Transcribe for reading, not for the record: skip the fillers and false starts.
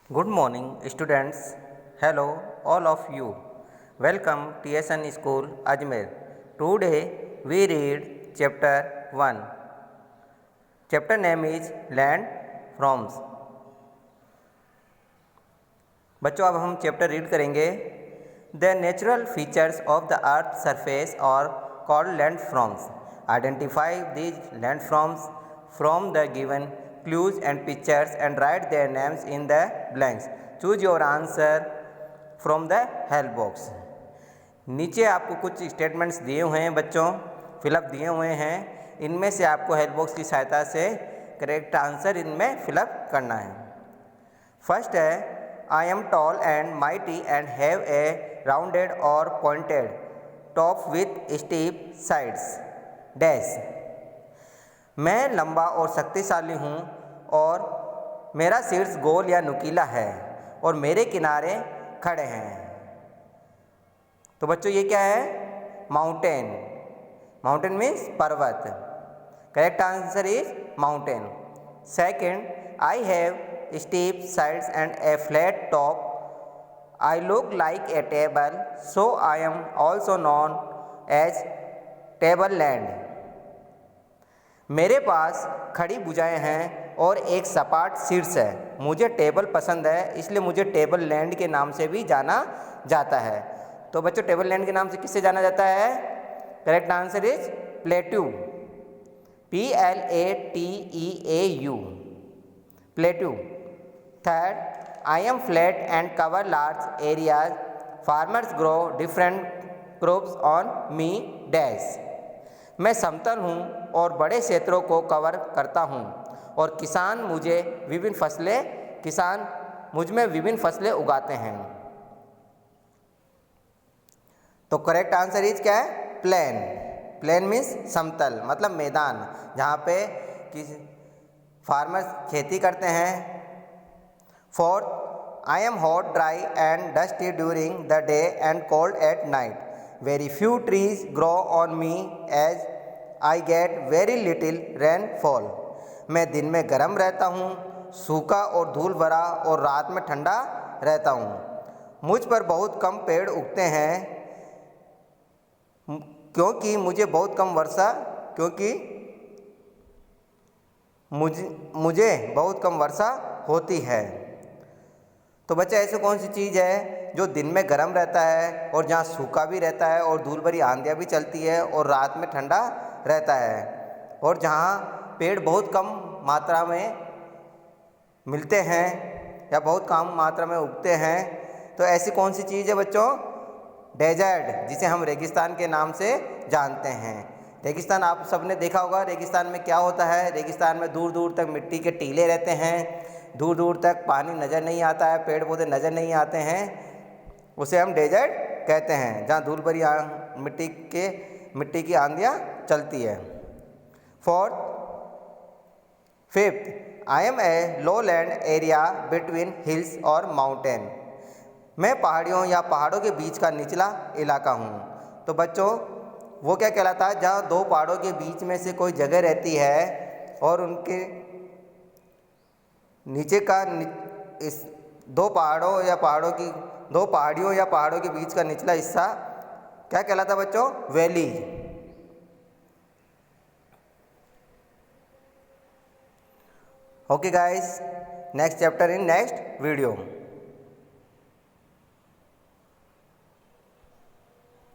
Good morning, students. Hello, all of you. Welcome TSN School Ajmer. Today we read chapter 1. Chapter name is Land Forms. बच्चों अब हम chapter read करेंगे. The natural features of the earth's surface are called landforms. Identify these landforms from the given clues and pictures and write their names in the blanks. Choose your answer from the help box. नीचे आपको कुछ statements दिए हुए हैं बच्चों, fill up दिए हुए हैं. इनमें से आपको हेल्प बॉक्स की सहायता से करेक्ट आंसर इनमें फिलअप करना है. फर्स्ट है, I am tall and mighty and have a rounded और pointed top with steep sides dash. मैं लंबा और शक्तिशाली हूँ और मेरा शीर्ष गोल या नुकीला है और मेरे किनारे खड़े हैं. तो बच्चों ये क्या है? माउंटेन. माउंटेन मीन्स पर्वत. Correct answer is mountain. Second, I have steep sides and a flat top. I look like a table, so I am also known as tableland. मेरे पास खड़ी भुजाएं हैं और एक सपाट शीर्ष है. मुझे टेबल पसंद है, इसलिए मुझे टेबल लैंड के नाम से भी जाना जाता है. तो बच्चों टेबल लैंड के नाम से किससे जाना जाता है? Correct answer is plateau. PLATEAU. Plateau. Third, I am flat and cover large areas. Farmers grow different crops on me dash. मैं समतल हूँ और बड़े क्षेत्रों को कवर करता हूँ और किसान मुझ में विभिन्न फसलें उगाते हैं. तो करेक्ट आंसर इज क्या है? प्लेन. प्लेन मीन्स समतल, मतलब मैदान जहाँ पे फार्मर्स खेती करते हैं. Fourth, I am hot, dry and dusty during the day and cold at night. Very few trees grow on me as I get very little rainfall. मैं दिन में गर्म रहता हूँ, सूखा और धूल भरा और रात में ठंडा रहता हूँ. मुझ पर बहुत कम पेड़ उगते हैं क्योंकि मुझे बहुत कम वर्षा होती है. तो बच्चे ऐसे कौन सी चीज़ है जो दिन में गर्म रहता है और जहाँ सूखा भी रहता है और धूल भरी आंधियाँ भी चलती है और रात में ठंडा रहता है और जहाँ पेड़ बहुत कम मात्रा में मिलते हैं या बहुत कम मात्रा में उगते हैं? तो ऐसी कौन सी चीज़ है बच्चों? डेजर्ट, जिसे हम रेगिस्तान के नाम से जानते हैं. रेगिस्तान आप सबने देखा होगा. रेगिस्तान में क्या होता है? रेगिस्तान में दूर दूर तक मिट्टी के टीले रहते हैं, दूर दूर तक पानी नज़र नहीं आता है, पेड़ पौधे नज़र नहीं आते हैं. उसे हम डेजर्ट कहते हैं जहाँ धूल भरी मिट्टी की आंधियाँ चलती है. Fifth, I am a low land area between hills और माउंटेन. मैं पहाड़ों के बीच का निचला इलाका हूँ. तो बच्चों वो क्या कहलाता है? जहाँ दो पहाड़ों के बीच में से कोई जगह रहती है और उनके नीचे का इस दो पहाड़ियों या पहाड़ों के बीच का निचला हिस्सा क्या कहलाता है बच्चों? Valley. Okay guys, next chapter in next video.